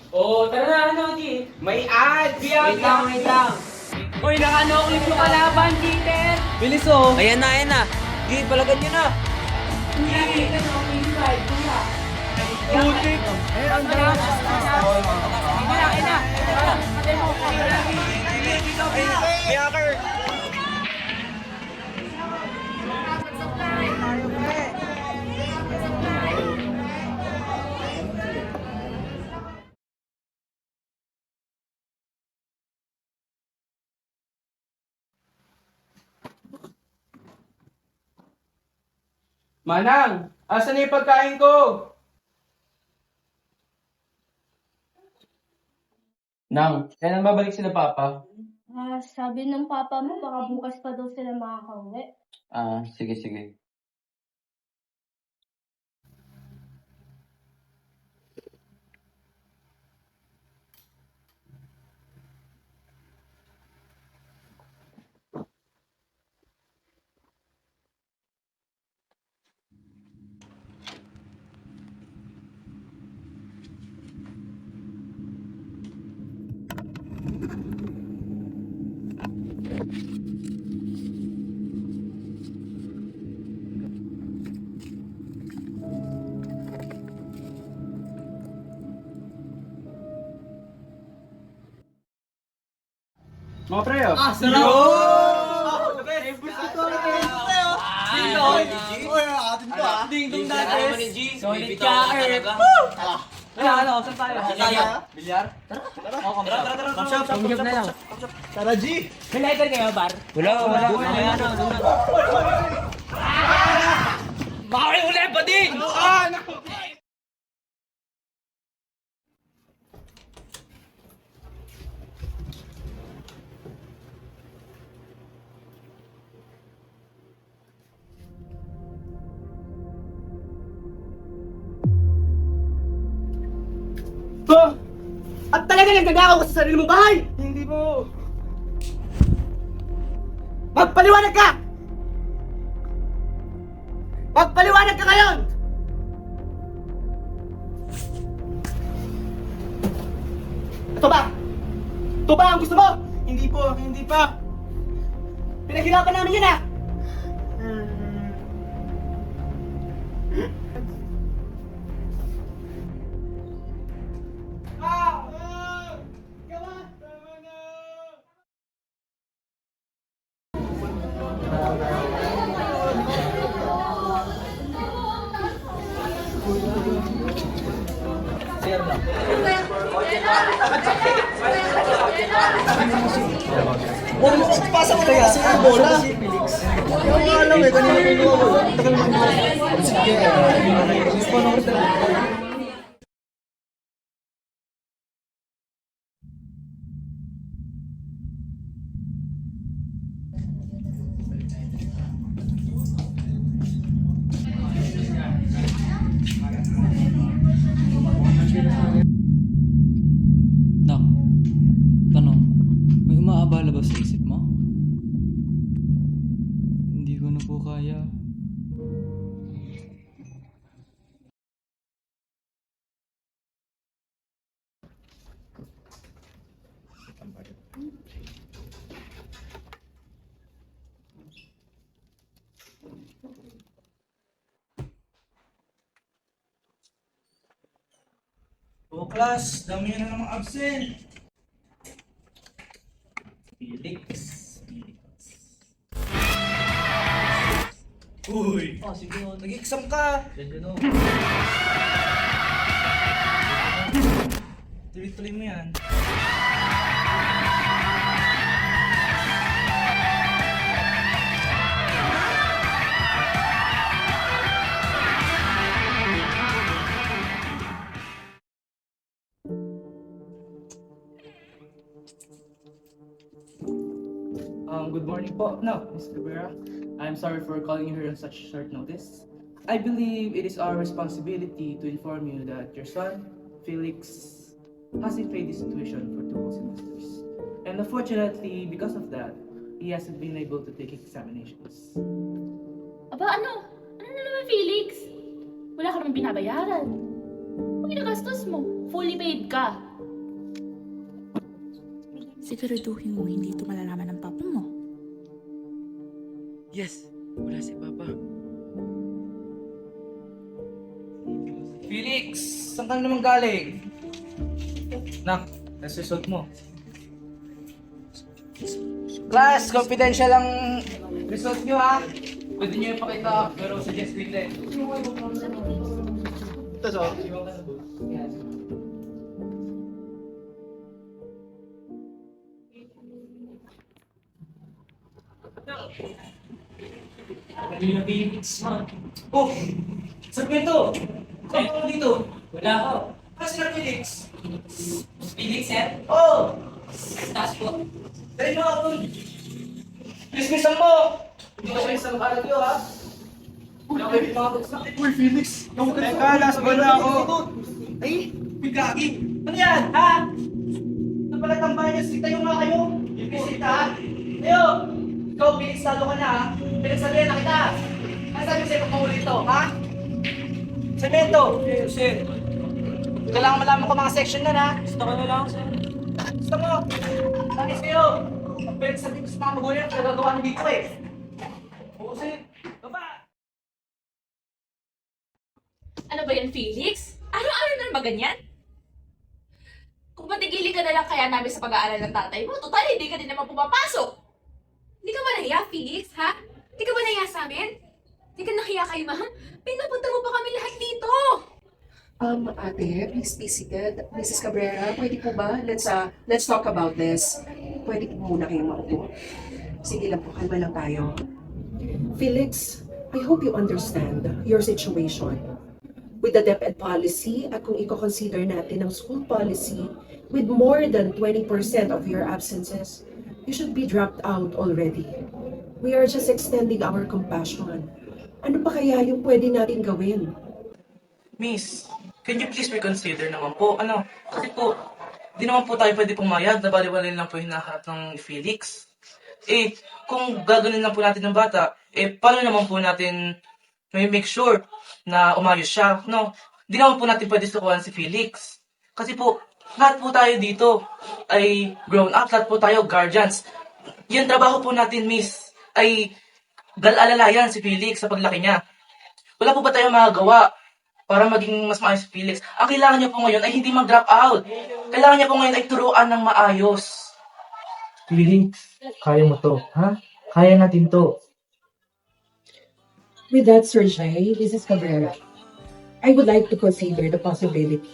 Oo, tara na, ano, G? May ads! Wait lang. Uy, naka-no-clip yung kalaban, Peter! Bilis oh! Ayan na. Di, palagan nyo na. Butik! May hacker. Manang, asan na yung pagkain ko? Nang, kailan babalik sila Papa? Sabi ng papa mo, baka bukas pa daw sila makakauwi. Sige. Mga pre, oh. Sarap! Ding-dong dati! Solid ka, Earth! Ano, saan tayo? Bilyar? Tara. Tumigap na lang. Tara, G! May lighter kayo, Bar? Wala. Bakit ulit ba din? Oh! At talaga nagnanakaw ka sa sarili mong bahay! Hindi po. Magpaliwanag ka! Magpaliwanag ka ngayon! Ito ba? Ito ba ang gusto mo? Hindi po, hindi pa. Pinaghirapan namin yan ah! Pasa mo na kasi yung bola. Yung alam eh, kanina kinuha mo. Tagal mo kinuha mo. Sige. Nak, tanong, may umaabala ba sa isip mo? Hindi ko na po kaya. Oh, class, dami nyo na namang absent. Felix. Uy! Oh, sige, nag-exam ka. Tuloy-tuloy mo yan. Good morning po. No, Mr. Vera. I'm sorry for calling you here on such short notice. I believe it is our responsibility to inform you that your son, Felix, hasn't paid his tuition for 2 whole semesters. And unfortunately, because of that, he hasn't been able to take examinations. Aba, ano? Ano na naman, Felix? Wala ka naman binabayaran. Kung ginagastos mo, fully paid ka. Siguraduhin mo hindi ito malalaman ng papa mo. Yes, wala si Papa. Felix, saan ka naman galing? Nak, nasa result mo. Class, confidential ang result nyo ha. Pwede nyo ipakita, pero suggest weekly. Ito so. Kanina Felix, ma. Oh! Saan ko ito? Saan ko dito? Wala ko. Ah, sila Felix. Felix, sir? Oh! Taas po. Dali mo ako. Dismissan mo! Hindi ka sa isang aral yun, ha? Uy, Felix! Teka, last ball na ako. Ay, bigagi! Ano yan, ha? Ito pala tambahan niya, sita yung mga kayo. Bisita, ha? Ayo! Ikaw, Felix, talo ka na, ha? Pinagsabihan na kita. Ano sabi sa'yo kung mahuli ito, ha? Semento! Sir. Kailangan malaman ko mga section nun, ha? Gusto ko na lang, sir. Gusto mo? Tangis kayo! Ang pinagsabihin ko sa mga magulang, nagagawa niyo dito, eh. Oo, sir. Baba! Ano ba yan, Felix? Araw-araw na ba ganyan? Kung patigilin ka na lang kaya namin sa pag-aaral ng tatay mo, total, hindi ka din naman pumapasok. Hindi ka ba nahiya, Felix, ha? Hindi ka ba nahiya sa amin? Hindi ka nahiya kay ma'am? Pinapunta mo pa kami lahat dito. Ate, please be seated. Mrs. Cabrera, pwede po ba? Let's talk about this. Pwede po muna kayong maupo. Sige lang po, kalma lang tayo. Felix, I hope you understand your situation. With the DepEd policy at kung i-consider natin ang school policy, with more than 20% of your absences, you should be dropped out already. We are just extending our compassion. Ano pa kaya yung pwede natin gawin? Miss, can you please reconsider naman po? Kasi po, di naman po tayo pwede pumayag na baliwalin lang po yung hinaharap ng Felix. Kung gaganin lang po natin ng bata, paano naman po natin may make sure na umayos siya, no? Di naman po natin pwede sukuhan si Felix. Kasi po, lahat po tayo dito ay grown up, lahat po tayo guardians. Yung trabaho po natin, miss, ay gal-alalayan si Felix sa paglaki niya. Wala po ba tayong magagawa para maging mas maayos si Felix? Ang kailangan niya po ngayon ay hindi mag-drop out. Kailangan niya po ngayon ay turuan ng maayos. Felix, kaya mo to, ha? Kaya natin to. With that, Sir Jay, Mrs. Cabrera, I would like to consider the possibility.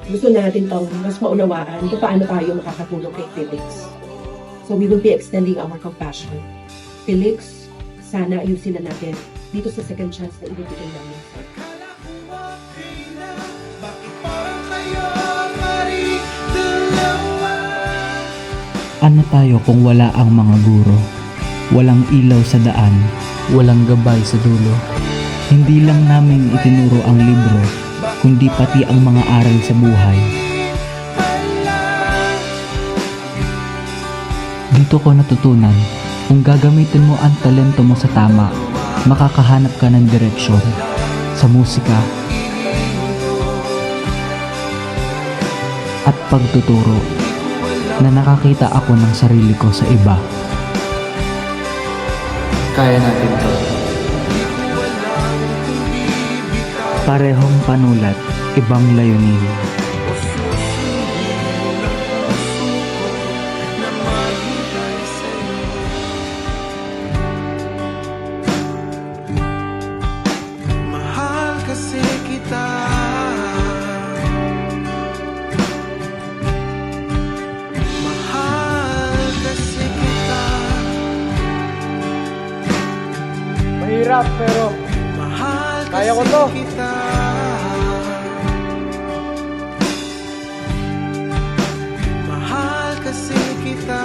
Gusto natin pang mas maunawaan kung paano tayo makakatulong kay Felix. So we will be extending our compassion. Felix, sana ayusin na natin dito sa second chance na ibibigay namin. Ano tayo kung wala ang mga guro? Walang ilaw sa daan, walang gabay sa dulo. Hindi lang namin itinuro ang libro, kundi pati ang mga aral sa buhay. Dito ko natutunan, kung gagamitin mo ang talento mo sa tama, makakahanap ka ng direksyon sa musika at pagtuturo na nakakita ako ng sarili ko sa iba. Kaya natin to. Parehong panulat, ibang layunin. Mahal kasi kita. Mahal kasi kita. Mahirap pero Mahal kaya ko to. kita. Mahal kasi kita.